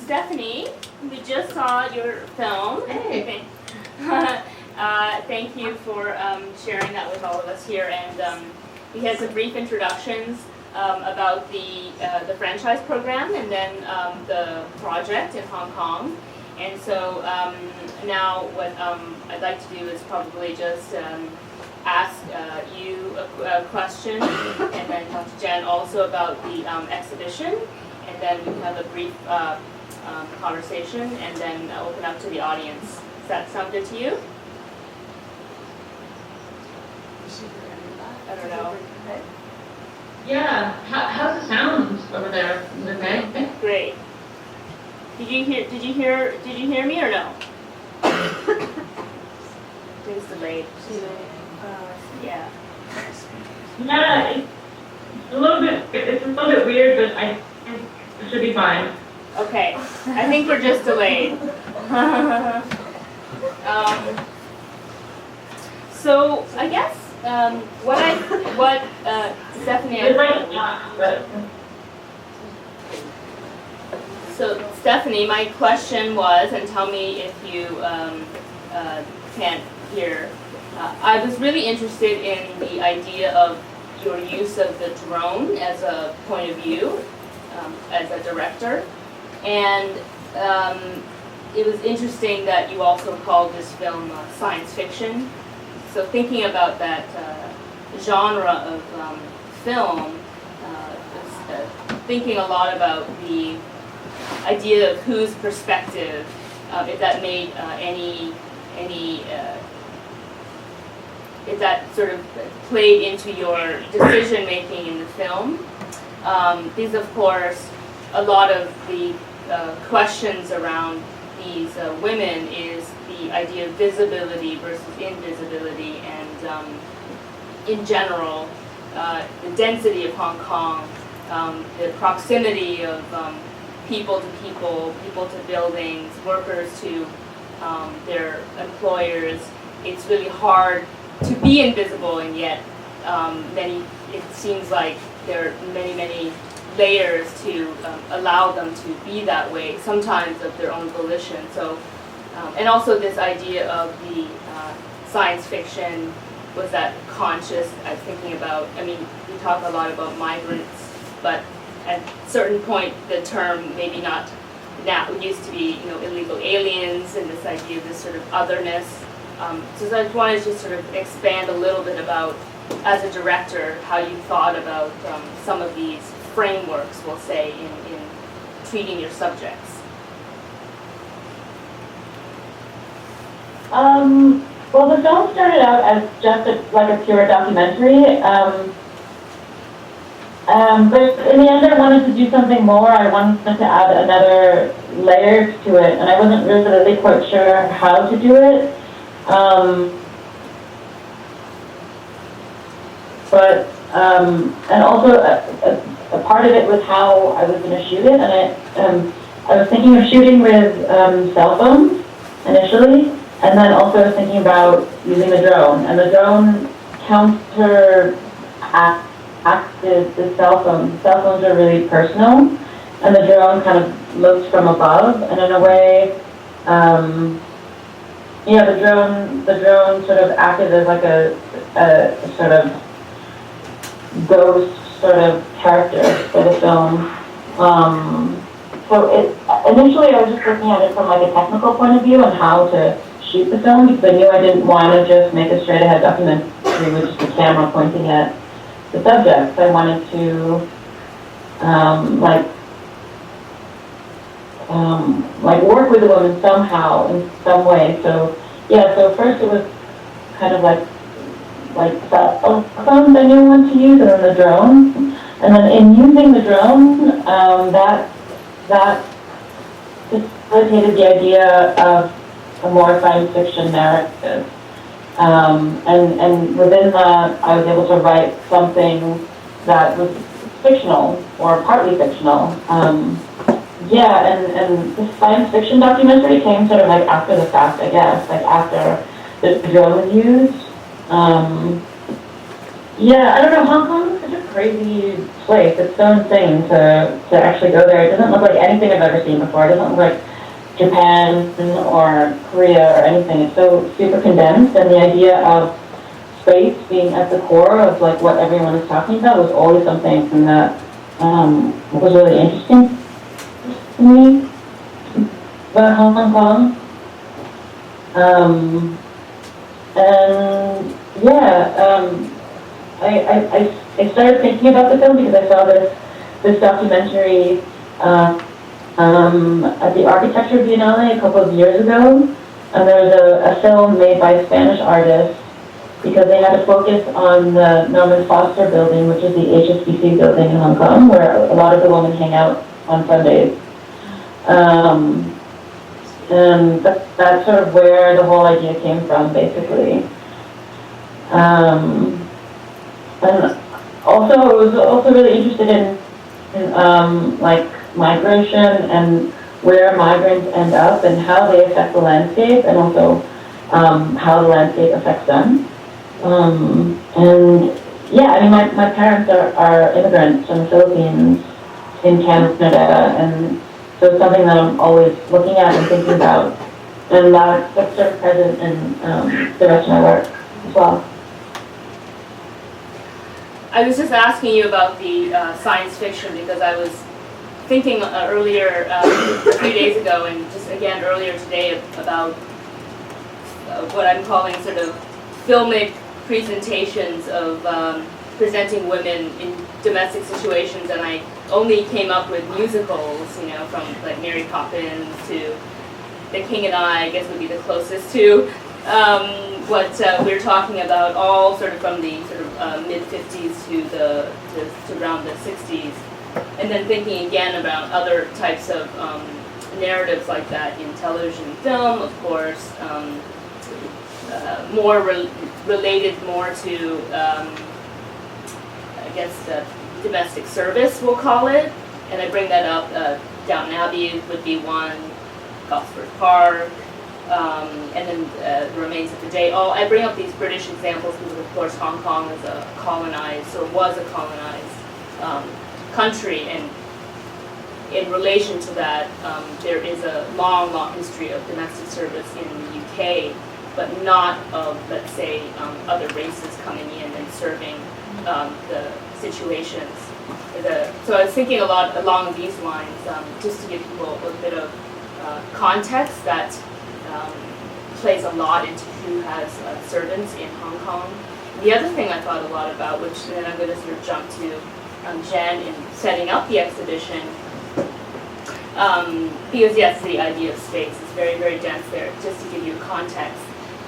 Stephanie, we just saw your film. Hey. Thank you for sharing that with all of us here. And we had some brief introductions about the franchise program and then the project in Hong Kong. And so now what I'd like to do is probably just ask you a question and then talk to Jen also about the exhibition. And then we can have a brief conversation and then open up to the audience. Does that sound good to you? I don't know. Yeah. How's the sound over there? Is it okay? Great. Did you hear me or no? It was delayed. Yeah. Yeah. It's a little bit weird, but I think it should be fine. Okay. I think we're just delayed. So I guess what Stephanie. So Stephanie, my question was, and tell me if you can't hear. I was really interested in the idea of your use of the drone as a point of view, as a director, and it was interesting that you also called this film science fiction. So thinking about that genre of film, thinking a lot about the idea of whose perspective, if that made if that sort of played into your decision making in the film. These, of course, a lot of the questions around these women is the idea of visibility versus invisibility, and in general, the density of Hong Kong, the proximity of people to people, people to buildings, workers to their employers. It's really hard to be invisible, and yet it seems like there are many layers to allow them to be that way, sometimes of their own volition. So, and also this idea of the science fiction, was that conscious? I was thinking about, I mean, we talk a lot about migrants, but at a certain point the term maybe not now, it used to be, illegal aliens, and this idea of this sort of otherness. So I just wanted to sort of expand a little bit about, as a director, how you thought about some of these frameworks, we'll say, in treating your subjects. Well, the film started out as just like a pure documentary, but in the end I wanted to do something more. I wanted to add another layer to it, and I wasn't really quite sure how to do it. And also a part of it was how I was going to shoot it, and I was thinking of shooting with cell phones initially, and then also I was thinking about using the drone, and the drone counteracted the cell phone. The cell phones are really personal, and the drone kind of looks from above, and in a way, the drone sort of acted as like a sort of ghost sort of character for the film. Initially I was just looking at it from like a technical point of view and how to shoot the film, because I knew I didn't want to just make a straight ahead documentary with just the camera pointing at the subjects. I wanted to work with the woman somehow, in some way. So first it was kind of like cell phones I knew what to use, and then the drone. And then in using the drone, that facilitated the idea of a more science fiction narrative. And within that, I was able to write something that was fictional, or partly fictional. And the science fiction documentary came sort of like after the fact, I guess, like after the drone was used. Yeah, I don't know, Hong Kong is such a crazy place. It's so insane to actually go there. It doesn't look like anything I've ever seen before. It doesn't look like Japan or Korea or anything. It's so super condensed, and the idea of space being at the core of like what everyone is talking about was always something that was really interesting to me about Hong Kong. And yeah, I started thinking about the film because I saw this documentary at the Architecture Biennale a couple of years ago, and there was a film made by Spanish artists because they had to focus on the Norman Foster building, which is the HSBC building in Hong Kong, where a lot of the women hang out on Sundays. And that's sort of where the whole idea came from, basically. And also, I was also really interested in like migration and where migrants end up and how they affect the landscape, and also how the landscape affects them. And yeah, I mean, my parents are immigrants from the Philippines in Canada, and so it's something that I'm always looking at and thinking about, and that's sort of present in the rest of my work as well. I was just asking you about the science fiction because I was thinking earlier, a few days ago, and just again earlier today about what I'm calling sort of filmic presentations of presenting women in domestic situations, and I only came up with musicals, you know, from like Mary Poppins to The King and I guess would be the closest to what we're talking about, all sort of from the sort of mid-50s to around the 60s. And then thinking again about other types of narratives like that in television and film, of course, more related more to, I guess, domestic service, we'll call it. And I bring that up, Downton Abbey would be one, Gosford Park, and then The Remains of the Day. Oh, I bring up these British examples because, of course, Hong Kong is a colonized, or was a colonized country, and in relation to that, there is a long, long history of domestic service in the UK, but not of, let's say, other races coming in and serving the situations. So I was thinking a lot along these lines, just to give people a bit of context that plays a lot into who has servants in Hong Kong. The other thing I thought a lot about, which then I'm going to sort of jump to Jen in setting up the exhibition, because yes, the idea of space is very, very dense there. Just to give you context,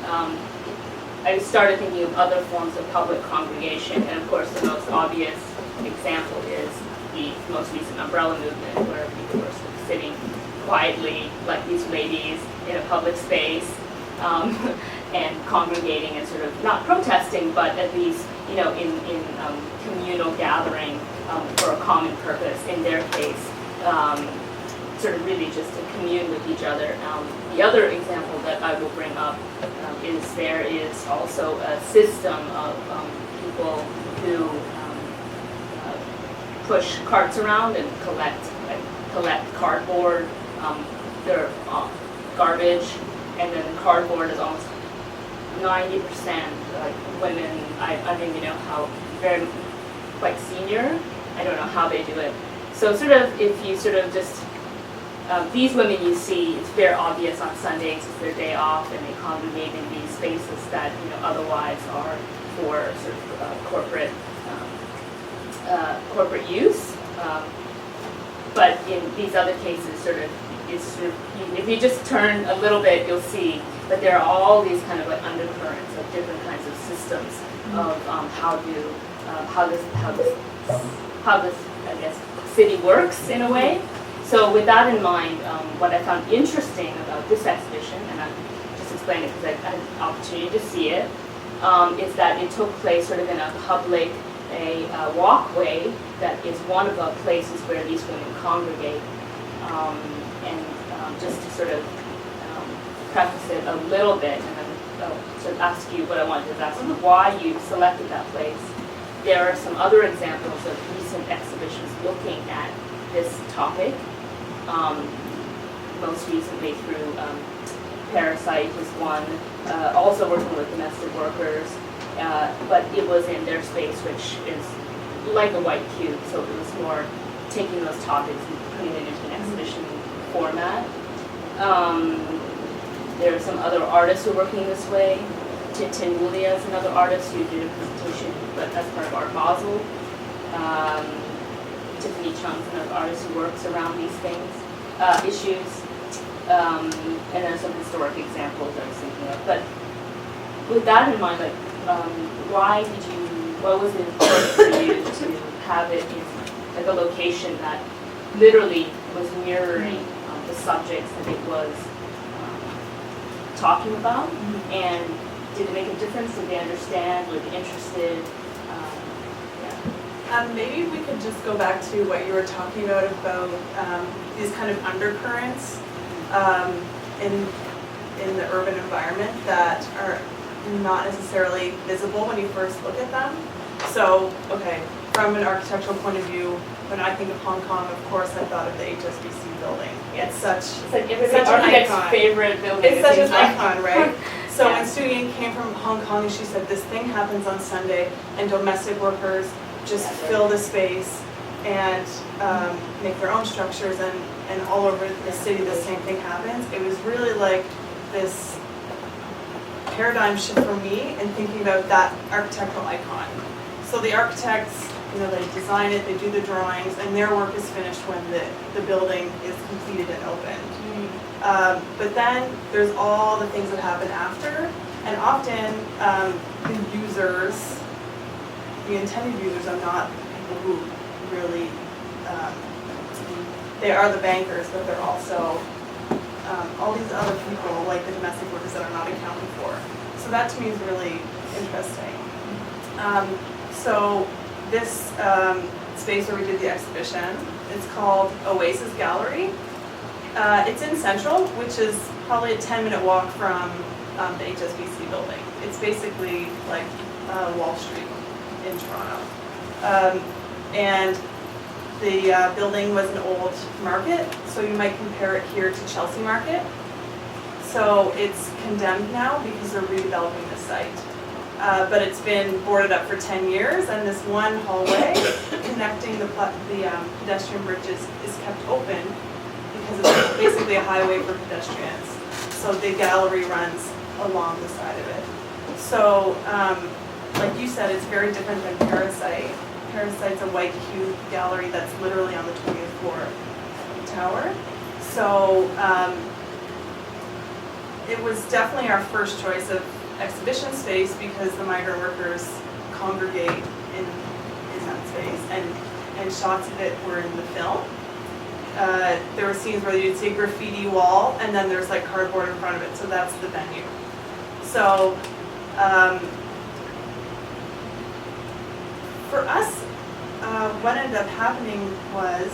I started thinking of other forms of public congregation, and of course the most obvious example is the most recent umbrella movement, where people were sort of sitting quietly, like these ladies, in a public space, and congregating and sort of not protesting, but at least, you know, in communal gathering for a common purpose. In their case, sort of really just to commune with each other. The other example that I will bring up is there is also a system of people who push carts around and collect cardboard, their garbage, and then the cardboard is almost 90% like women. I don't even know how, very quite senior. I don't know how they do it. So sort of if you sort of just these women you see, it's very obvious on Sundays, it's their day off, and they congregate in these spaces that, you know, otherwise are for sort of corporate use. But in these other cases, sort of, it's sort of, if you just turn a little bit, you'll see that there are all these kind of like undercurrents of different kinds of systems of how this I guess city works in a way. So with that in mind, what I found interesting about this exhibition, and I'll just explain it because I had an opportunity to see it, is that it took place sort of in a public, a walkway that is one of the places where these women congregate. And just to sort of preface it a little bit, and then sort of ask you what I wanted to ask you, why you selected that place. there are some other examples of recent exhibitions looking at this topic. Most recently through Parasite was one, also working with domestic workers, but it was in their space, which is like a white cube, so it was more taking those topics and putting it into an exhibition format. There are some other artists who are working this way. Tintin Wulia is another artist who did a presentation, but as part of Art Basel. Tiffany Chung is another artist who works around these things, issues. And then some historic examples I was thinking of. But with that in mind, like, what was it important for you to have it in like a location that literally was mirroring the subjects that it was talking about? And did it make a difference? Did they understand? Were they interested? Maybe we could just go back to what you were talking about these kind of undercurrents in the urban environment that are not necessarily visible when you first look at them. So, okay, from an architectural point of view, when I think of Hong Kong, of course I thought of the HSBC building. It's like every architect's favorite building. It's such an icon, right? So Yeah. when Stu Ying came from Hong Kong, and she said this thing happens on Sunday, and domestic workers just fill the space and make their own structures, and all over the city the same thing happens. It was really like this paradigm shift for me in thinking about that architectural icon. So the architects, they design it, they do the drawings, and their work is finished when the building is completed and opened. But then there's all the things that happen after, and often the users, the intended users, are not people who really, they are the bankers, but they're also all these other people, like the domestic workers, that are not accounted for. So that to me is really interesting. So this space where we did the exhibition, it's called Oasis Gallery. It's in Central, which is probably a 10-minute walk from the HSBC building. It's basically like Wall Street in Toronto. And the building was an old market, so you might compare it here to Chelsea Market. So it's condemned now because they're redeveloping the site. But it's been boarded up for 10 years, and this one hallway connecting the pedestrian bridges is kept open because it's basically a highway for pedestrians. So the gallery runs along the side of it. So, like you said, it's very different than Parasite. Parasite's a white cube gallery that's literally on the 20th floor of the tower. So it was definitely our first choice of exhibition space because the migrant workers congregate in that space, and shots of it were in the film. There were scenes where you'd see a graffiti wall, and then there's like cardboard in front of it, so that's the venue. So for us, what ended up happening was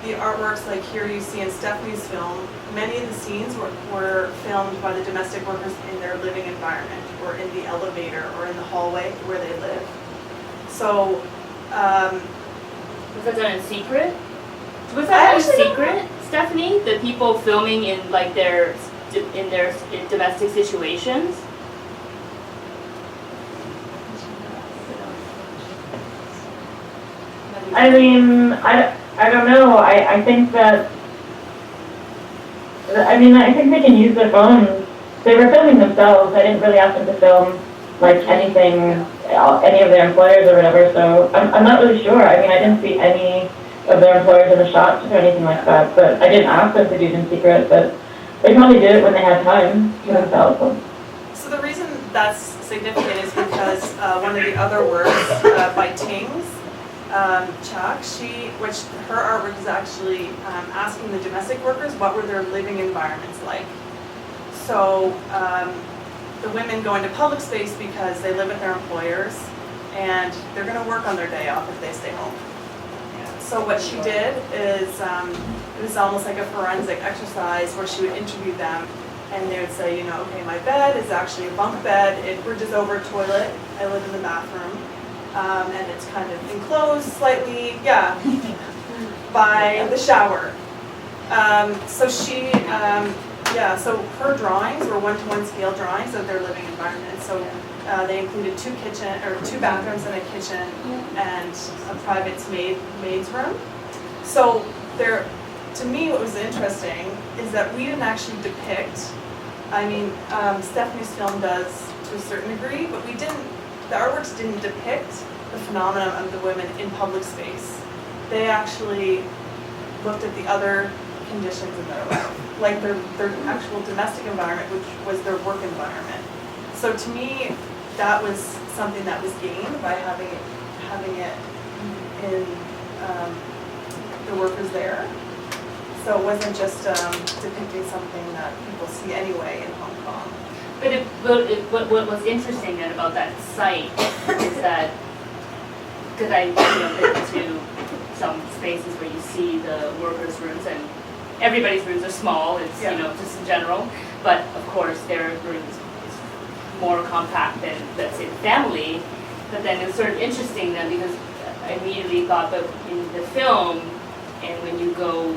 the artworks, like here you see in Stephanie's film, many of the scenes were filmed by the domestic workers in their living environment, or in the elevator, or in the hallway where they live. So, was that done in secret? Was that done in secret, Stephanie? The people filming in like their domestic situations? I mean, I don't know. I think that, I think they can use their phones. They were filming themselves. I didn't really ask them to film, like, anything, any of their employers or whatever, so I'm not really sure. I mean, I didn't see any of their employers in the shots or anything like that, but I didn't ask them to do it in secret, but they probably did it when they had time to themselves. So the reason that's significant is because one of the other works by Tings, Chak, which her artwork is actually asking the domestic workers what were their living environments like. So the women go into public space because they live with their employers, and they're going to work on their day off if they stay home. So what she did is, it was almost like a forensic exercise where she would interview them And they would say, you know, okay, my bed is actually a bunk bed. It bridges over a toilet. I live in the bathroom. And it's kind of enclosed slightly, by the shower. So she, so her drawings were one-to-one scale drawings of their living environment. So they included two bathrooms and a kitchen and a private maid's room. So there, to me, what was interesting is that we didn't actually depict. I mean, Stephanie's film does to a certain degree, but we didn't. The artworks didn't depict the phenomenon of the women in public space. They actually looked at the other conditions in their life, like their actual domestic environment, which was their work environment. So to me, that was something that was gained by having it in the workers there. So it wasn't just depicting something that people see anyway in Hong Kong. But what was interesting then about that site is that, because I've been to some spaces where you see the workers' rooms, and everybody's rooms are small, it's, just in general, but of course their rooms is more compact than, let's say, the family. But then it was sort of interesting then, because I immediately thought that in the film, and when you go,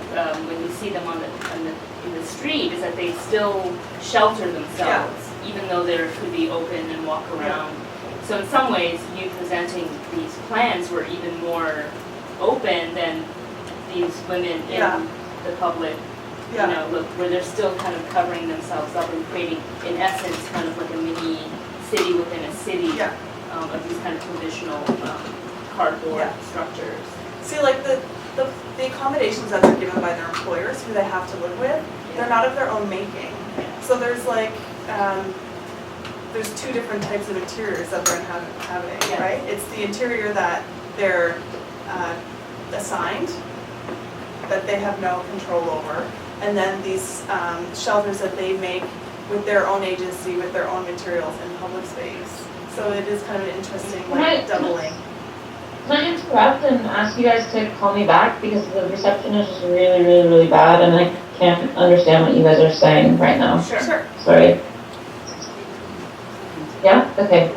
when you see them in the street, is that they still shelter themselves, even though they could be open and walk around. So in some ways, you presenting these plans were even more open than these women in the public, look, where they're still kind of covering themselves up and creating, in essence, kind of like a mini city within a city of these kind of provisional cardboard structures. See, like the accommodations that they're given by their employers, who they have to live with, they're not of their own making. So there's like, there's two different types of interiors that they're inhabiting, right? It's the interior that they're assigned, that they have no control over, and then these shelters that they make with their own agency, with their own materials in public space. So it is kind of an interesting doubling. Can I interrupt and ask you guys to call me back, because the reception is just really, really, really bad, and I can't understand what you guys are saying right now. Sure. Sorry. Yeah? Okay.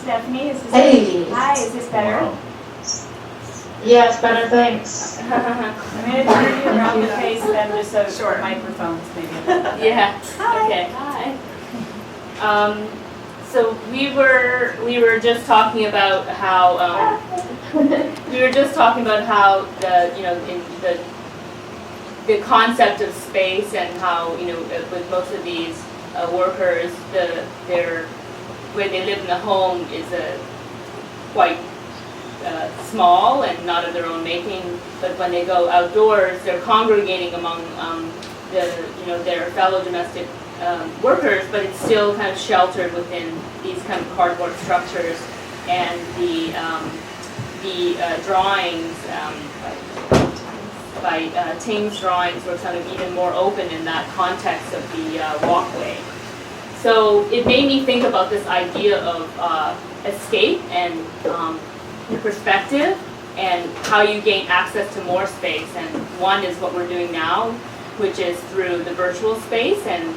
Stephanie, is this Hey. Hi, is this better? Wow. Yes, better, thanks. I'm going to turn you around the face then, just so short microphones maybe. Yeah. Okay. Hi. So we were just talking about how the the concept of space, and how with most of these workers, their where they live in the home is quite small and not of their own making. But when they go outdoors, they're congregating among their fellow domestic workers, but it's still kind of sheltered within these kind of cardboard structures. And the drawings by Ting's drawings were kind of even more open in that context of the walkway. So it made me think about this idea of escape and perspective, and how you gain access to more space. And one is what we're doing now, which is through the virtual space. And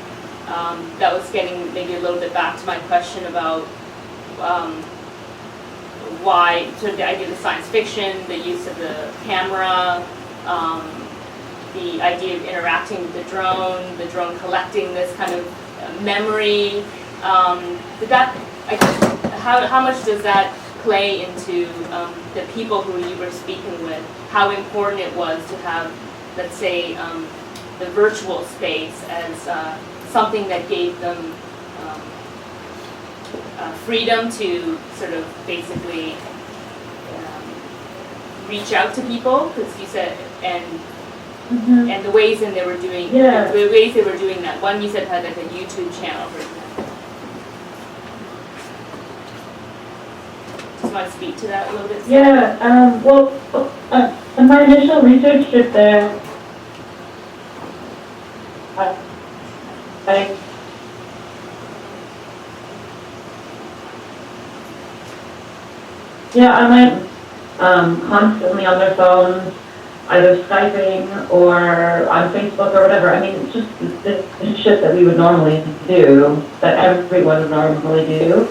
that was getting maybe a little bit back to my question about why, sort of the idea of the science fiction, the use of the camera, the idea of interacting with the drone collecting this kind of memory. How much does that play into the people who you were speaking with? How important it was to have, let's say, the virtual space as something that gave them freedom to sort of basically reach out to people, because you said, and the ways they were doing the ways they were doing that. One you said had like a YouTube channel, for example. want to speak to that a little bit? Yeah, well, in my initial research trip there, I went constantly on their phones, either Skyping or on Facebook or whatever. I mean, it's just the shit that we would normally do, that everyone would normally do.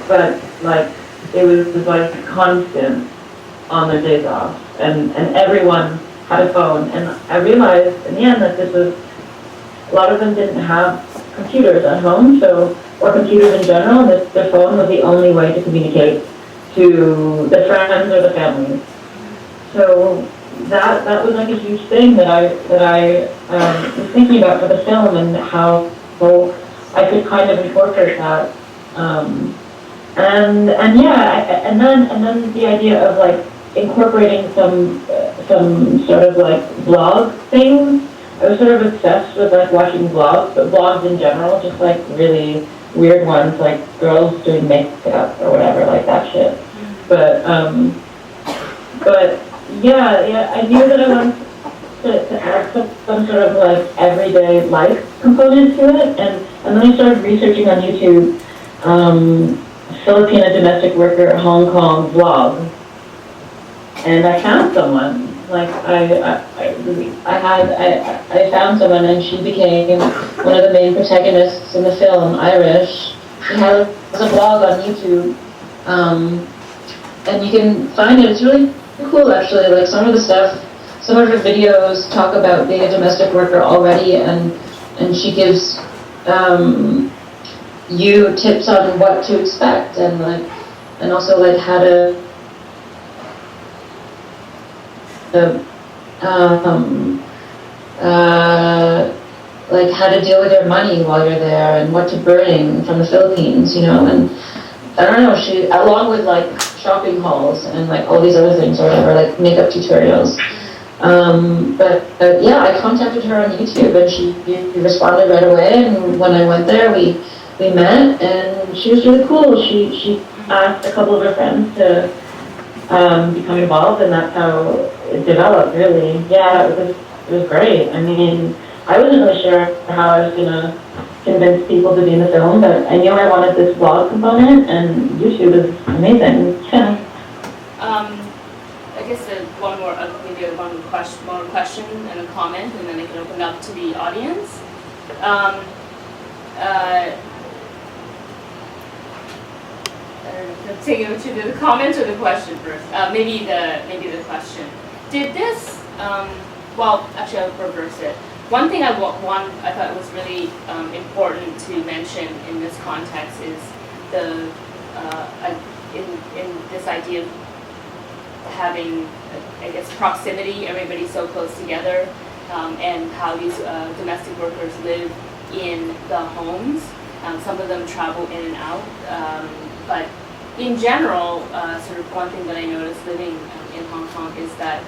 But like, it was like constant on their days off, and everyone had a phone. And I realized in the end that this was, a lot of them didn't have computers at home, so, or computers in general, and their phone was the only way to communicate to the friends or the family. So that was like a huge thing that I was thinking about for the film, and how I could kind of incorporate that. And then the idea of like incorporating some sort of like blog things. I was sort of obsessed with like watching vlogs, but vlogs in general, just like really weird ones, like girls doing makeup or whatever, like that shit. But yeah, I knew that I wanted to add some sort of like everyday life component to it, and then I started researching on YouTube, Filipina domestic worker Hong Kong vlog, and I found someone. Like I found someone, and she became one of the main protagonists in the film, Irish. She has a blog on YouTube, and you can find it. It's really cool, actually. Like some of her videos talk about being a domestic worker already, and she gives you tips on what to expect, and also like how to like how to deal with your money while you're there, and what to bring from the Philippines, you know. And I don't know, she, along with like shopping hauls and like all these other things or whatever, like makeup tutorials. But yeah, I contacted her on YouTube, and she responded right away. And when I went there, we met, and she was really cool. She asked a couple of her friends to become involved, and that's how it developed, really. Yeah, it was great. I mean, I wasn't really sure how I was gonna convince people to be in the film, but I knew I wanted this vlog component, and YouTube is amazing. Yeah. I guess maybe one question and a comment, and then I can open up to the audience. Take it to the comment or the question first. Maybe the question. Did this? Well, actually, I'll reverse it. One thing I thought was really important to mention in this context is the in this idea of having, I guess, proximity. Everybody's so close together, and how these domestic workers live in the homes. Some of them travel in and out, but in general, sort of one thing that I noticed living in Hong Kong is that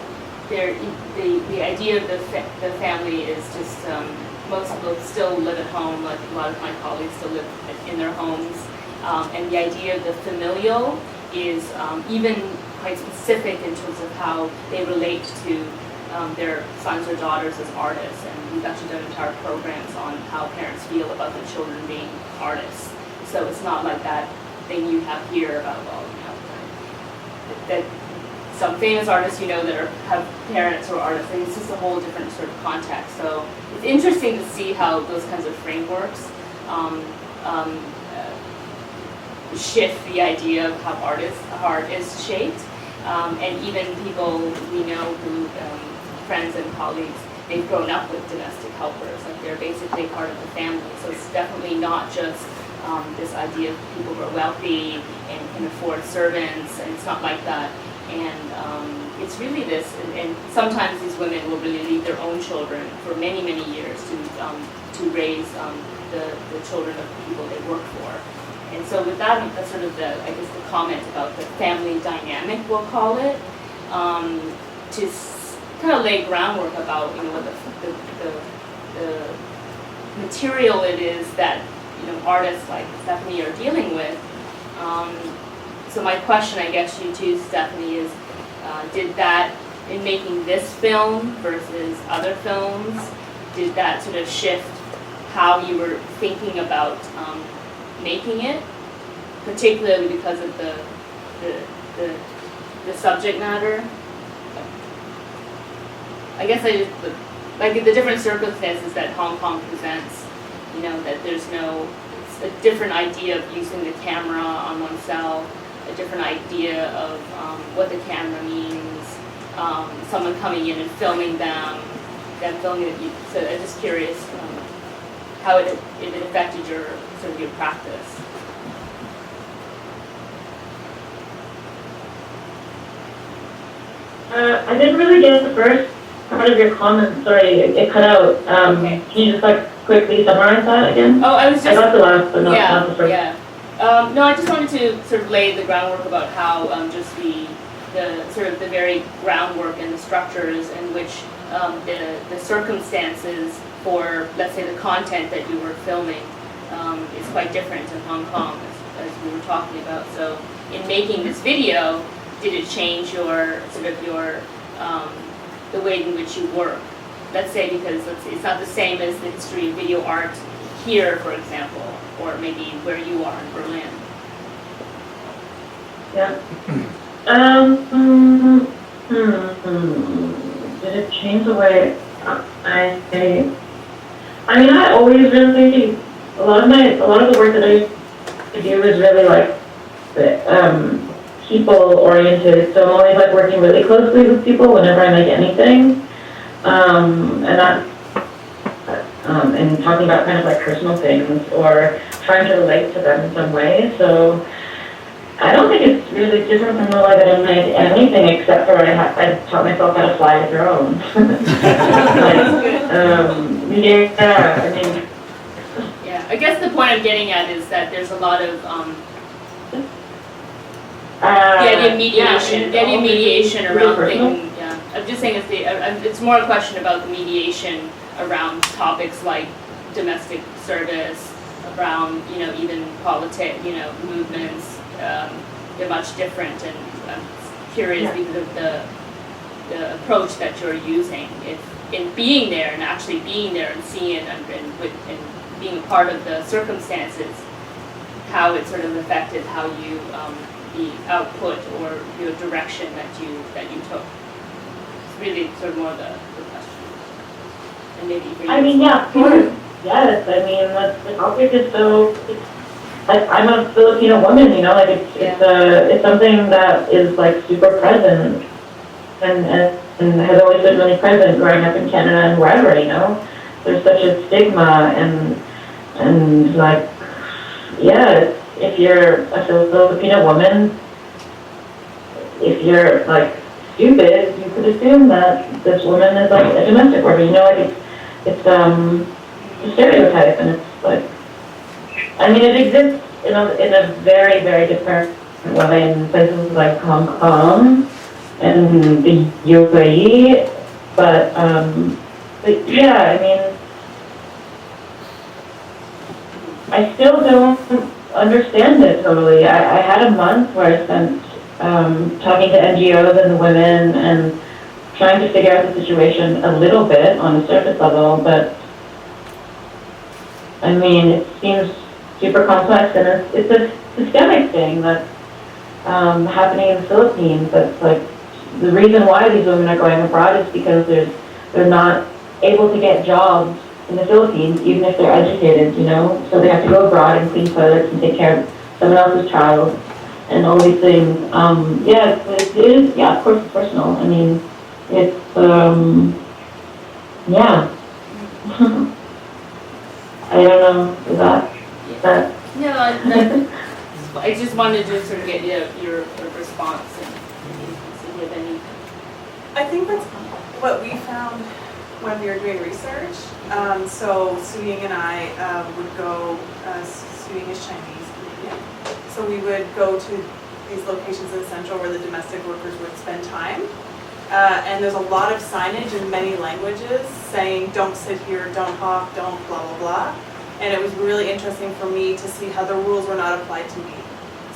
the idea of the family is just most people still live at home. Like a lot of my colleagues still live in their homes, and the idea of the familial is even quite specific in terms of how they relate to their sons or daughters as artists. And we've actually done entire programs on how parents feel about their children being artists. So it's not like that thing you have here about, well, you know, that some famous artists, you know, that have parents who are artists. I mean, it's just a whole different sort of context. So it's interesting to see how those kinds of frameworks shift the idea of how art is shaped. And even people we know who, friends and colleagues, they've grown up with domestic helpers. Like they're basically part of the family. So it's definitely not just this idea of people who are wealthy and can afford servants, and it's not like that. And it's really this, and sometimes these women will really leave their own children for many, many years to raise the children of the people they work for. And so with that, that's sort of the comment about the family dynamic, we'll call it, to kind of lay groundwork about, you know, what the material it is that, you know, artists like Stephanie are dealing with. so my question, I guess, to you too, Stephanie, is did that, in making this film versus other films, did that sort of shift how you were thinking about making it, particularly because of the subject matter? I guess I just, like the different circumstances that Hong Kong presents, you know, that there's no, it's a different idea of using the camera on oneself, a different idea of what the camera means, someone coming in and filming them filming it. So I'm just curious how if it affected your sort of your practice. I didn't really get the first part of your comment. Sorry, it cut out. Okay. Can you just like quickly summarize that again? Oh, I was just. I got the last, but not the first. Yeah. No, I just wanted to sort of lay the groundwork about how just the sort of the very groundwork and the structures in which the circumstances for, let's say, the content that you were filming is quite different in Hong Kong, as we were talking about. So, in making this video, did it change your sort of your the way in which you work? Let's say, because it's not the same as the history of video art here, for example, or maybe where you are in Berlin. Yeah. Did it change the way I mean, I always really, a lot of the work that I do is really like people oriented. So I'm always like working really closely with people whenever I make anything, and that. And talking about kind of like personal things or trying to relate to them in some way. So I don't think it's really different from the way that I make anything, except for I taught myself how to fly a drone. Yeah, I guess the point I'm getting at is that there's a lot of the idea of mediation, the idea of mediation around things. Yeah, I'm just saying it's more a question about the mediation around topics like domestic service, around, you know, even movements. They're much different, and I'm curious because of the approach that you're using. If in being there and actually being there and seeing it and being a part of the circumstances, how it sort of affected how you the output or your direction that you took. It's really sort of more the question. And maybe for you. I mean, yeah, of course. Yes, I mean, the topic is so, like, I'm a Filipino woman, you know, like, it's something that is, like, super present and has always been really present growing up in Canada and wherever, you know. There's such a stigma and like, yeah, if you're a Filipino woman, if you're, like, stupid, you could assume that this woman is, like, a domestic worker, you know, like, it's a stereotype, and it's like, I mean, it exists in a very, very different way in places like Hong Kong and the UAE, but yeah, I mean, I still don't understand it totally. I had a month where I spent talking to NGOs and the women and trying to figure out the situation a little bit on a surface level, but I mean, it seems super complex, and it's a systemic thing that's happening in the Philippines. That's like the reason why these women are going abroad is because they're not able to get jobs in the Philippines, even if they're educated, you know. So they have to go abroad and clean toilets and take care of someone else's child and all these things. Yeah, it is. Yeah, of course, it's personal. I mean, it's yeah. I don't know, is that? No, I just wanted to sort of get your response and see if you have any. I think that's what we found when we were doing research. So Suying and I would go, Suying is Chinese Canadian, so we would go to these locations in Central where the domestic workers would spend time. And there's a lot of signage in many languages saying, don't sit here, don't hawk, don't blah, blah, blah. And it was really interesting for me to see how the rules were not applied to me.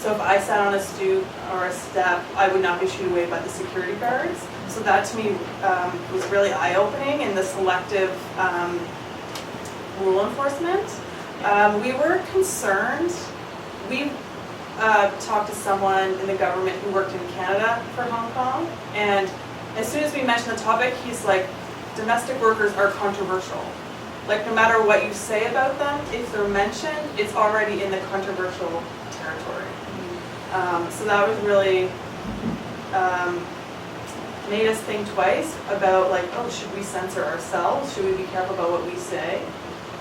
So if I sat on a stoop or a step, I would not be shooed away by the security guards. So that to me was really eye-opening in the selective rule enforcement. We were concerned. We talked to someone in the government who worked in Canada for Hong Kong, and as soon as we mentioned the topic, he's like, domestic workers are controversial. Like, no matter what you say about them, if they're mentioned, it's already in the controversial territory. So that was really made us think twice about, like, oh, should we censor ourselves? Should we be careful about what we say?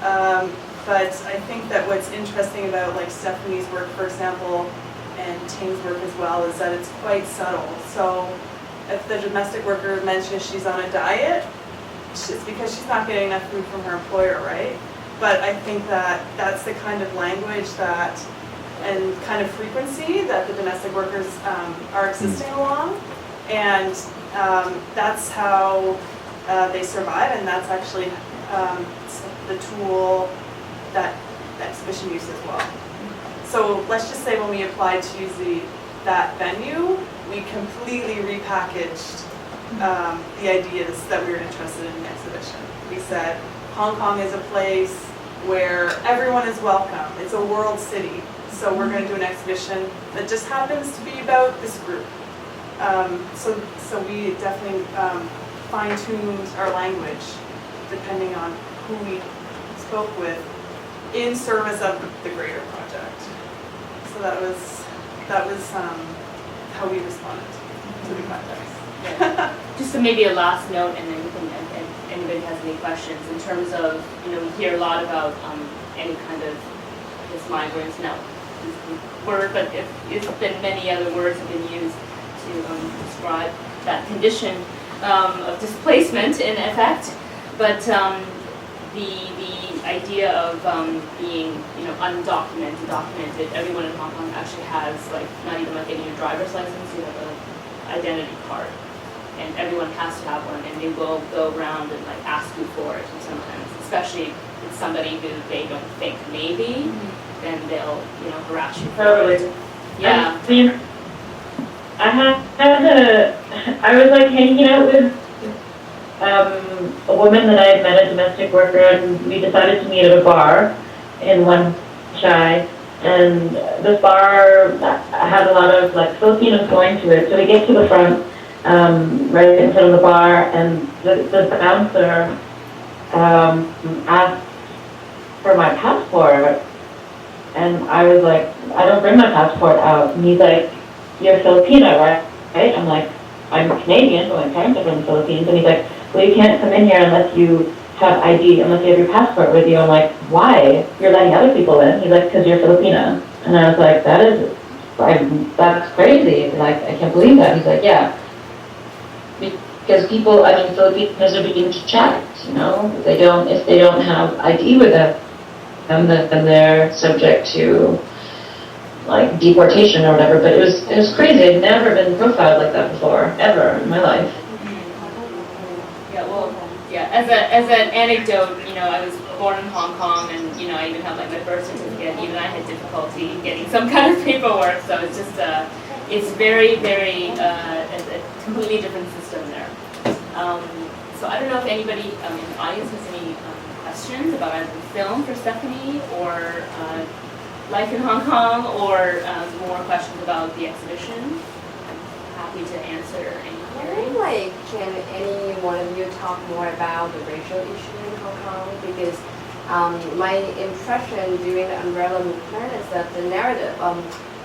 But I think that what's interesting about, like, Stephanie's work, for example, and Ting's work as well, is that it's quite subtle. So if the domestic worker mentions she's on a diet, it's because she's not getting enough food from her employer, right? But I think that that's the kind of language that, and kind of frequency that the domestic workers are existing along. And that's how they survive, and that's actually the tool that the exhibition uses as well. So let's just say when we applied to use that venue, we completely repackaged the ideas that we were interested in the exhibition. We said Hong Kong is a place where everyone is welcome. It's a world city. So we're going to do an exhibition that just happens to be about this group. So we definitely fine-tuned our language depending on who we spoke with in service of the greater project. So that was how we responded to the context. Just maybe a last note, and then we can, if anybody has any questions, in terms of, we hear a lot about any kind of, I guess, migrants, no, is the word, but it's been many other words have been used to describe that condition of displacement in effect, but the idea of being, undocumented, documented, everyone in Hong Kong actually has, like, not even like getting your driver's license, you have an identity card. And everyone has to have one, and they will go around and, like, ask you for it sometimes, especially if it's somebody who they don't think maybe, then they'll, harass you for it. Yeah. I mean, I was like hanging out with a woman that I had met, a domestic worker, and we decided to meet at a bar in One Chai, and this bar had a lot of, like, Filipinos going to it, so we get to the front, right in front of the bar, and the bouncer asked for my passport, and I was like, I don't bring my passport out, and he's like, you're Filipino, right? I'm like, I'm Canadian, but my parents are from the Philippines, and he's like, well, you can't come in here unless you have ID, unless you have your passport with you. I'm like, why? You're letting other people in. He's like, because you're Filipino. And I was like, that's crazy. Like, I can't believe that. He's like, yeah. Because Filipinos are being checked, if they don't have ID with them, then they're subject to, like, deportation or whatever. But it was crazy. I'd never been profiled like that before, ever in my life. Yeah, as an anecdote, I was born in Hong Kong, and I even have, like, my birth certificate. Even I had difficulty getting some kind of paperwork, so it's just it's very, very a completely different system there. So I don't know if anybody in the audience has any questions about either the film for Stephanie or life in Hong Kong, or more questions about the exhibition. I'm happy to answer any queries. Can any one of you talk more about the racial issue in Hong Kong? Because my impression during the umbrella movement is that the narrative,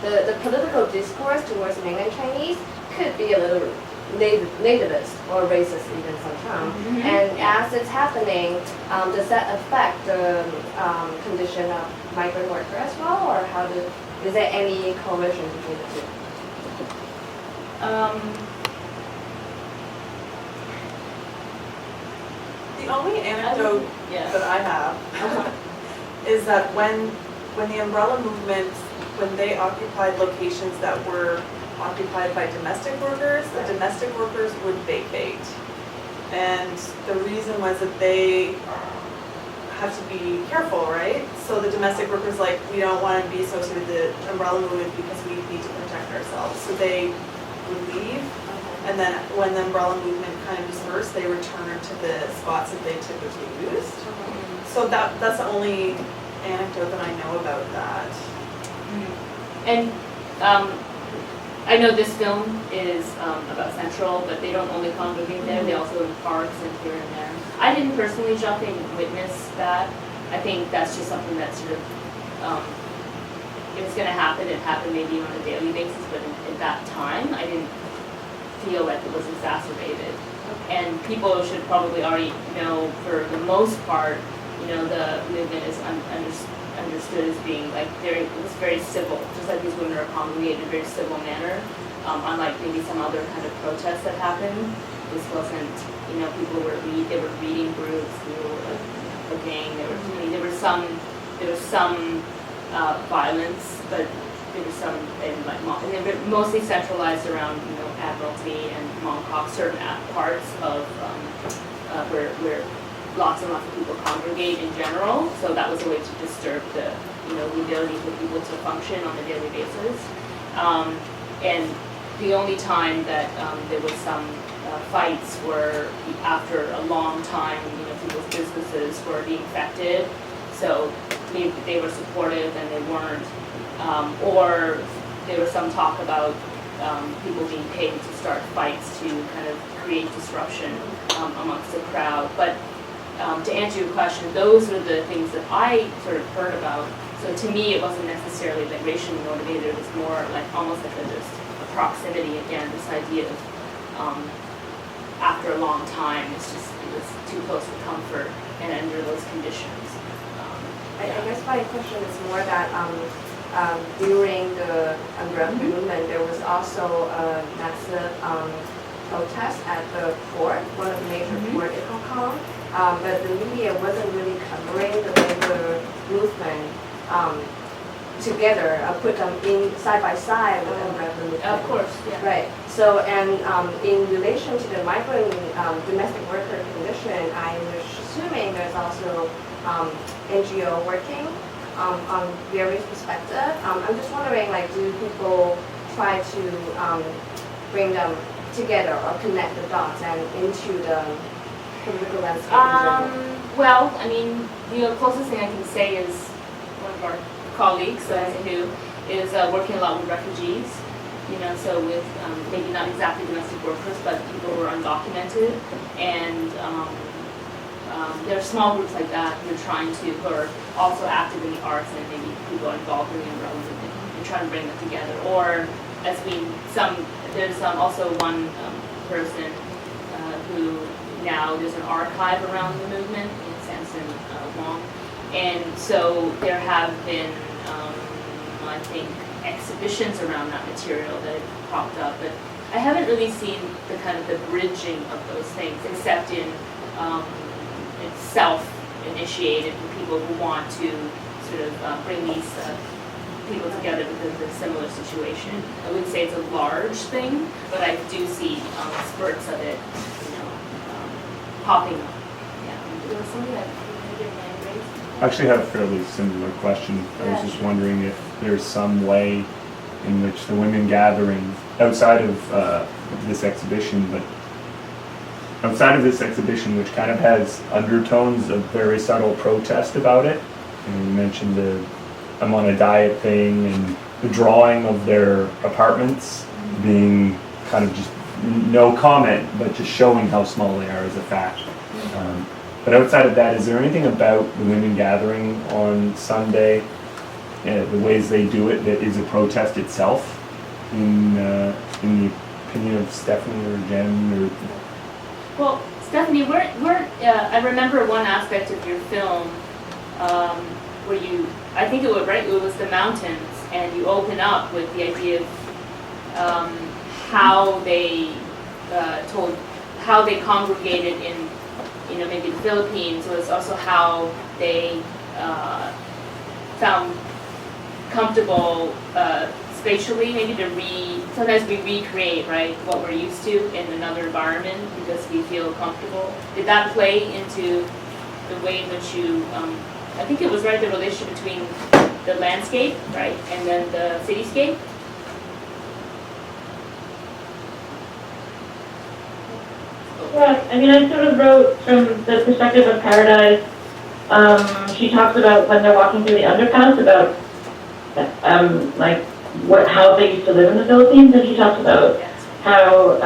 the political discourse towards mainland Chinese could be a little nativist or racist even sometimes. And as it's happening, does that affect the condition of migrant worker as well, or is there any correlation between the two? The only anecdote that I have is that when the umbrella movement, when they occupied locations that were occupied by domestic workers, the domestic workers would vacate. And the reason was that they have to be careful, right? So the domestic workers like, we don't want to be associated with the umbrella movement because we need to protect ourselves. So they would leave, and then when the umbrella movement kind of dispersed, they returned to the spots that they typically used. So that's the only anecdote that I know about that. And I know this film is about Central, but they don't only congregate there, they also in parks and here and there. I didn't personally jump in and witness that. I think that's just something that sort of, if it's going to happen, it happened maybe on a daily basis, but at that time, I didn't feel like it was exacerbated. And people should probably already know, for the most part, you know, the movement is understood as being like it was very civil, just like these women are congregated in a very civil manner. Unlike maybe some other kind of protests that happened, this wasn't, you know, people were they were reading groups, people were like cooking. There was some violence, but there was some and they were mostly centralized around, you know, Admiralty and Mongkok, certain parts of where lots and lots of people congregate in general. So that was a way to disturb the, you know, the ability for people to function on a daily basis. And the only time that there was some fights were after a long time, you know, people's businesses were being affected. So they were supportive and they weren't. Or there was some talk about people being paid to start fights to kind of create disruption amongst the crowd. But to answer your question, those were the things that I sort of heard about. So to me, it wasn't necessarily like racially motivated. It was more like almost like just a proximity again. This idea of after a long time, it was too close for comfort, and under those conditions. I guess my question is more that during the umbrella movement, there was also a massive protest at the port, one of the major port in Hong Kong. But the media wasn't really covering the labor movement together, put them in side by side with the umbrella movement. Of course, yeah. Right. So, and in relation to the migrant domestic worker condition, I was assuming there's also NGO working on various perspectives. I'm just wondering, like, do people try to bring them together or connect the dots and into the political landscape? Well, I mean, the closest thing I can say is one of our colleagues who is working a lot with refugees, you know, so with maybe not exactly domestic workers, but people who are undocumented. And there are small groups like that who are trying to, who are also active in the arts and maybe people are involved in the umbrella movement and trying to bring them together. Or there's also one person who now there's an archive around the movement in Samson Wong. And so there have been, I think, exhibitions around that material that have popped up, but I haven't really seen the kind of the bridging of those things, except in it's self-initiated for people who want to sort of bring these people together because of a similar situation. I wouldn't say it's a large thing, but I do see spurts of it, you know, popping up. Yeah. There was something that you did hand raise. I actually have a fairly similar question. I was just wondering if there's some way in which the women gathering outside of this exhibition, but outside of this exhibition, which kind of has undertones of very subtle protest about it. And you mentioned the I'm on a diet thing and the drawing of their apartments being kind of just no comment, but just showing how small they are as a fact. But outside of that, is there anything about the women gathering on Sunday, the ways they do it, that is a protest itself, in the opinion of Stephanie or Jen? Or Well, Stephanie, I remember one aspect of your film where you, I think it was the mountains, and you open up with the idea of how they how they congregated in, you know, maybe the Philippines, was also how they found comfortable spatially, maybe sometimes we recreate, right, what we're used to in another environment because we feel comfortable. Did that play into the way in which you, I think it was right, the relationship between the landscape, right, and then the cityscape. Yeah, I mean, I sort of wrote from the perspective of Paradise. She talks about when they're walking through the underpass about, like, how they used to live in the Philippines, and she talks about how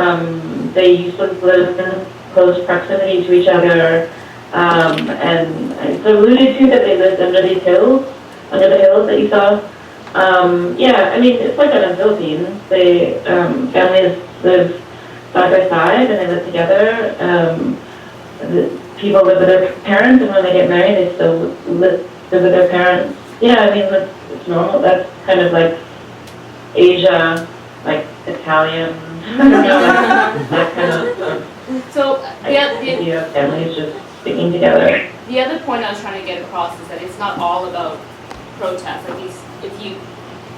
they used to live in close proximity to each other, and it's alluded to that they lived under these hills, under the hills that you saw. Yeah, I mean, it's like that in the Philippines. They, families live side by side and they live together. People live with their parents, and when they get married, they still live with their parents. Yeah, I mean, it's normal. That's kind of like Asia, like Italian, I don't know, that kind of So idea of families just sticking together. the other point I was trying to get across is that it's not all about protest. Like if you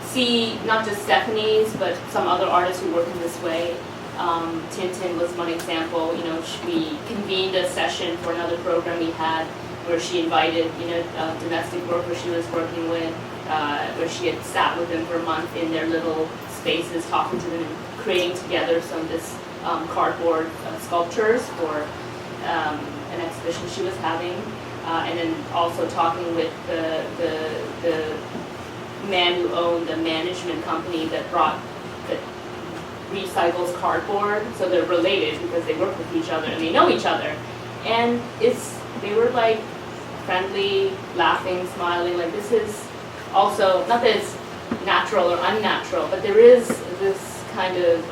see not just Stephanie's, but some other artists who work in this way. Tintin was one example. You know, we convened a session for another program we had where she invited, you know, domestic workers she was working with, where she had sat with them for a month in their little spaces, talking to them and creating together some of this cardboard sculptures for an exhibition she was having, and then also talking with the man who owned the management company that recycles cardboard, so they're related because they work with each other and they know each other. And they were like friendly, laughing, smiling, like this is also, not that it's natural or unnatural, but there is this kind of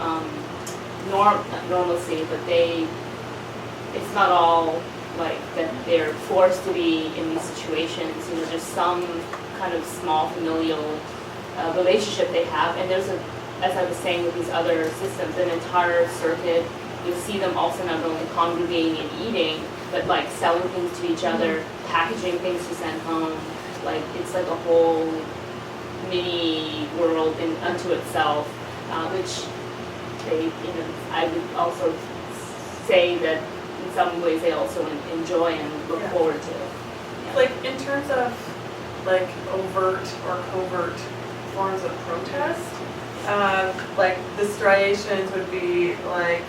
not normalcy, but it's not all like that they're forced to be in these situations, you know, there's some kind of small familial relationship they have, and there's as I was saying with these other systems, an entire circuit. You'll see them also not only congregating and eating, but like selling things to each other, packaging things to send home. Like it's like a whole mini world unto itself, which they, you know, I would also say that in some ways they also enjoy and look forward to. Yeah. Like in terms of like overt or covert forms of protest, like the striations would be like,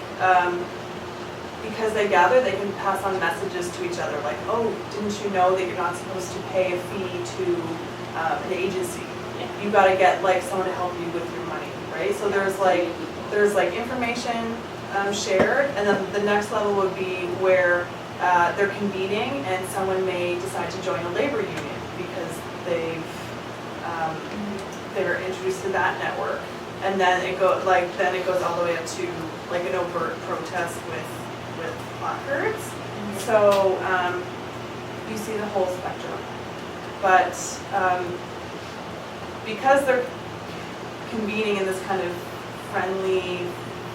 because they gather, they can pass on messages to each other, like, oh, didn't you know that you're not supposed to pay a fee to an agency? You got to get like someone to help you with your money, right? So there's like information shared, and then the next level would be where they're convening, and someone may decide to join a labor union because they're introduced to that network. And then it goes all the way up to like an overt protest with placards. Mm-hmm. So you see the whole spectrum. But because they're convening in this kind of friendly,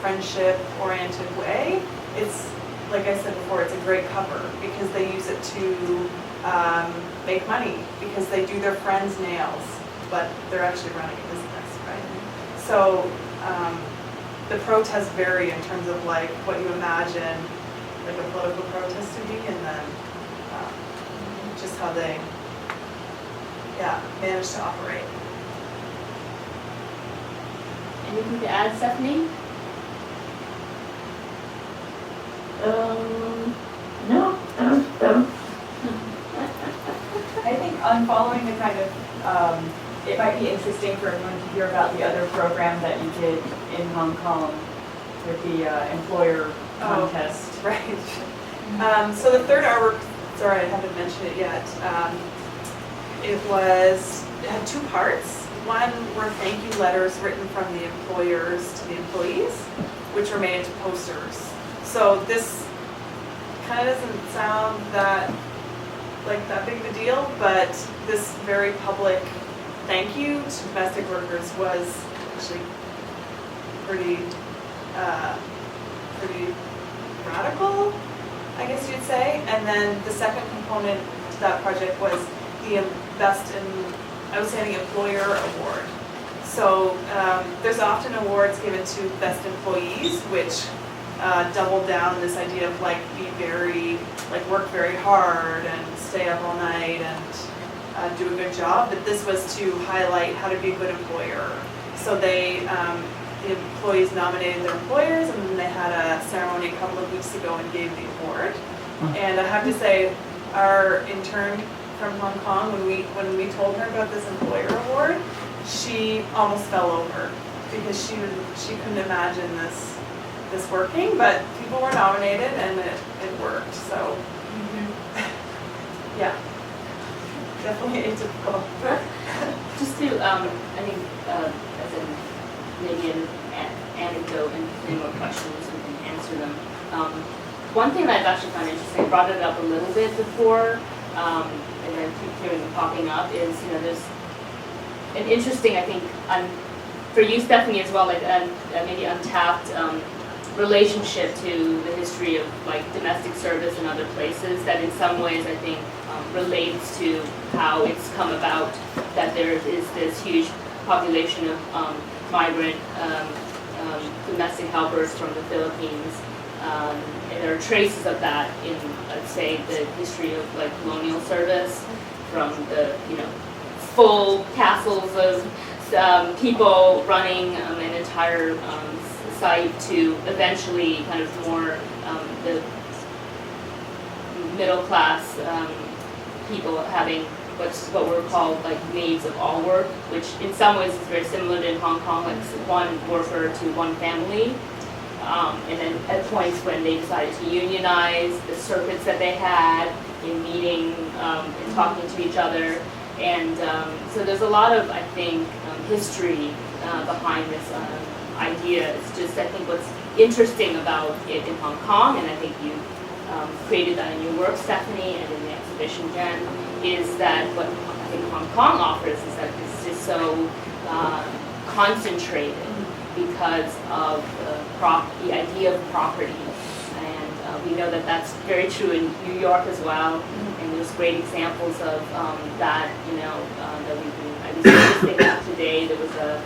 friendship-oriented way, it's, like I said before, it's a great cover because they use it to make money because they do their friends' nails, but they're actually running a business, right? So the protests vary in terms of like what you imagine like a political protest to be, and then just how they manage to operate. Anything to add, Stephanie? No, I don't know. I think on following the kind of, it might be interesting for everyone to hear about the other program that you did in Hong Kong with the employer contest. Oh, right. So the third artwork, sorry, I haven't mentioned it yet. It had two parts. One were thank you letters written from the employers to the employees, which were made into posters. So this kind of doesn't sound that big of a deal, but this very public thank you to domestic workers was actually pretty radical, I guess you'd say. And then the second component to that project was the Best in Outstanding Employer Award. So there's often awards given to best employees, which doubled down on this idea of like work very hard and stay up all night and do a good job, but this was to highlight how to be a good employer. So the employees nominated their employers, and then they had a ceremony a couple of weeks ago and gave the award. And I have to say, our intern from Hong Kong, when we told her about this employer award, she almost fell over because she couldn't imagine this working, but people were nominated and it worked. So yeah, definitely atypical. Just to, I think, as in maybe an anecdote and any more questions, we can answer them. One thing that I've actually found interesting, I brought it up a little bit before, and I keep hearing it popping up, is, there's an interesting, I think, for you, Stephanie, as well, like maybe untapped relationship to the history of like domestic service in other places that in some ways I think relates to how it's come about that there is this huge population of migrant domestic helpers from the Philippines. And there are traces of that in, let's say, the history of like colonial service, from the full castles of people running an entire site to eventually kind of more the middle class people having what were called like maids of all work, which in some ways is very similar to in Hong Kong, like one worker to one family. And then at points when they decided to unionize, the circuits that they had in meeting and talking to each other. And so there's a lot of, I think, history behind this idea. It's just, I think, what's interesting about it in Hong Kong, and I think you created that in your work, Stephanie, and in the exhibition, Jen, is that what I think Hong Kong offers is that it's just so concentrated because of the idea of property. And we know that that's very true in New York as well. And there's great examples of that, that we've been, I was just thinking of today. There was a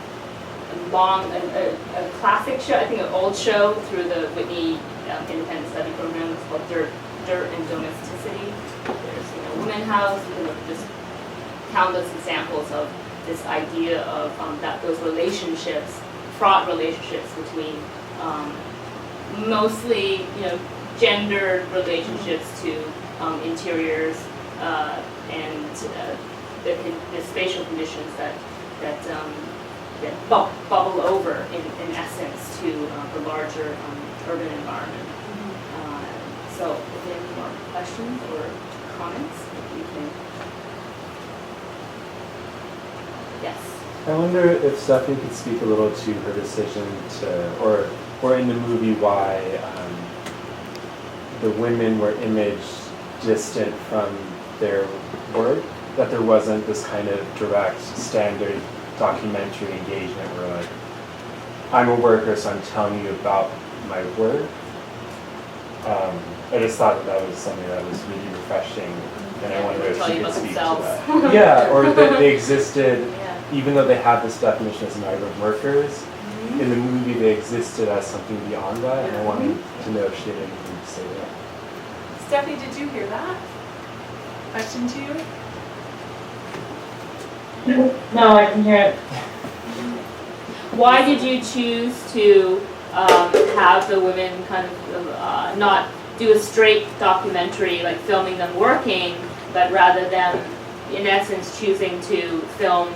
classic show, I think an old show through the Whitney Independent Study Program. It's called Dirt and Domesticity. There's, Women House, just countless examples of this idea of those relationships, fraught relationships between mostly, gendered relationships to interiors and the spatial conditions that bubble over in essence to the larger urban environment. So if there are any more questions or comments, you can. Yes. I wonder if Stephanie could speak a little to her decision to, or in the movie, why the women were imaged distant from their work, that there wasn't this kind of direct, standard documentary engagement where, like, I'm a worker, so I'm telling you about my work. I just thought that was something that was really refreshing, and I wonder if she could speak to that. Yeah, or that they existed, even though they had this definition as migrant workers, in the movie they existed as something beyond that, and I wanted to know if she had anything to say there. Stephanie, did you hear that? Question to you? No, I can hear it. Why did you choose to have the women kind of not do a straight documentary, like filming them working, but rather than, in essence, choosing to film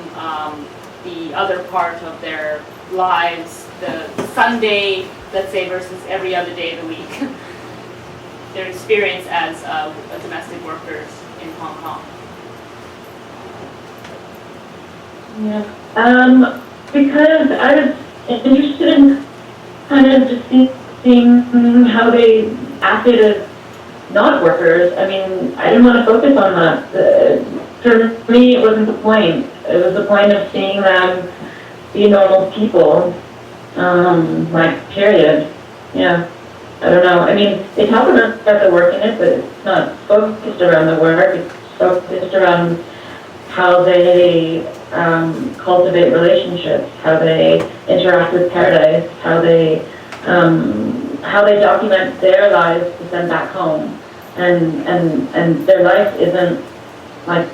the other part of their lives, the Sunday, let's say, versus every other day of the week, their experience as domestic workers in Hong Kong? Yeah. Because I was interested in kind of just seeing how they acted as not workers. I mean, I didn't want to focus on that. For me, it wasn't the point. It was the point of seeing them be normal people, like, period. Yeah. I don't know. I mean, they talk about the work in it, but it's not focused around the work. It's focused around how they cultivate relationships, how they interact with paradise, how they how they document their lives to send back home, and their life isn't like,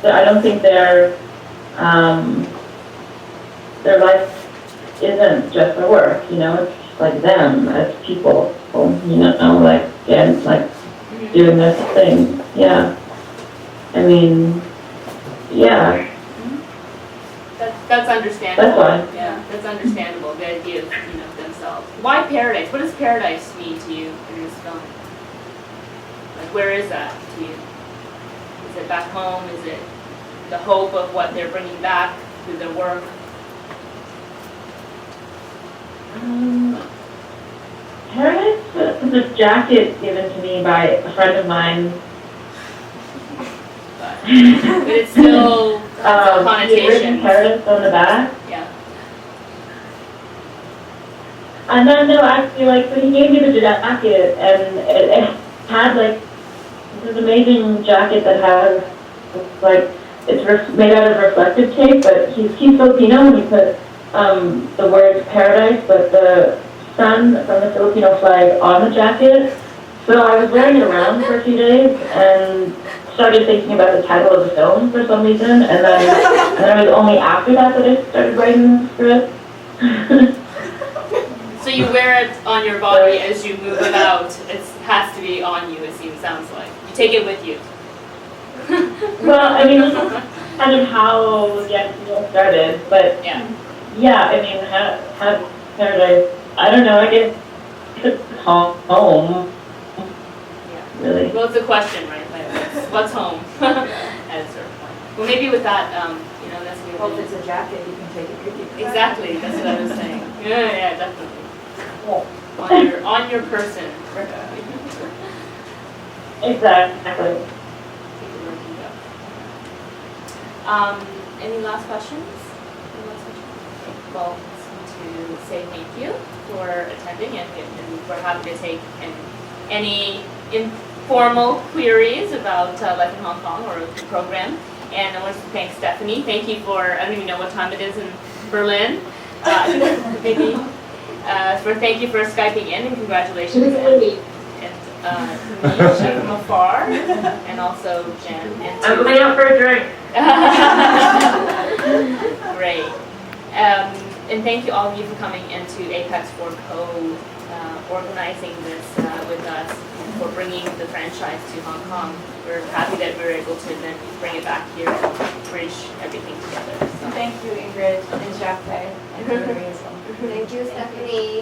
I don't think their life isn't just their work, you know, it's just like them as people, you know, like, and like doing their thing, yeah. I mean, yeah, That's understandable. that's why. Yeah, that's understandable, the idea of, you know, themselves. Why paradise? What does paradise mean to you in this film? Like, where is that to you? Is it back home? Is it the hope of what they're bringing back through their work? Paradise was a jacket given to me by a friend of mine. But it's still He had written connotations. Paradise on the back. Yeah. And then, no, actually, like, so he gave me the jacket, and it had, like, this amazing jacket that has, like, it's made out of reflective tape, but he's Filipino, and he put the word paradise, but the sun from the Filipino flag on the jacket. So I was wearing it around for a few days, and started thinking about the title of the film for some reason, and then it was only after that I started writing the script. So you wear it on your body as you move about. It has to be on you, it sounds like. You take it with you. Well, I mean, this is kind of how the idea started, but Yeah. yeah, I mean, have paradise, I don't know, I guess it's home, Yeah. really. Well, it's a question, right? Like, what's home? At a certain point. Well, maybe with that, you know, that's Well, if maybe. it's a jacket, you can take it with you. Exactly, that's what I was saying. Yeah, definitely. On your person. Exactly. Any last questions? Any last questions? Okay, well, to say thank you for attending, and we're happy to take any informal queries about life in Hong Kong or the program. And I want to thank Stephanie. Thank you for, I don't even know what time it is in Berlin. Maybe, thank you for Skyping in, and congratulations. And Tanisha from afar, and also Jen. And I'm going out for a drink. Great. And thank you all of you for coming into Apex for organizing this with us and for bringing the franchise to Hong Kong. We're happy that we were able to then bring it back here and bridge everything together. So. Thank you, Ingrid and Jacques, and Rotary as well. Thank you, Stephanie.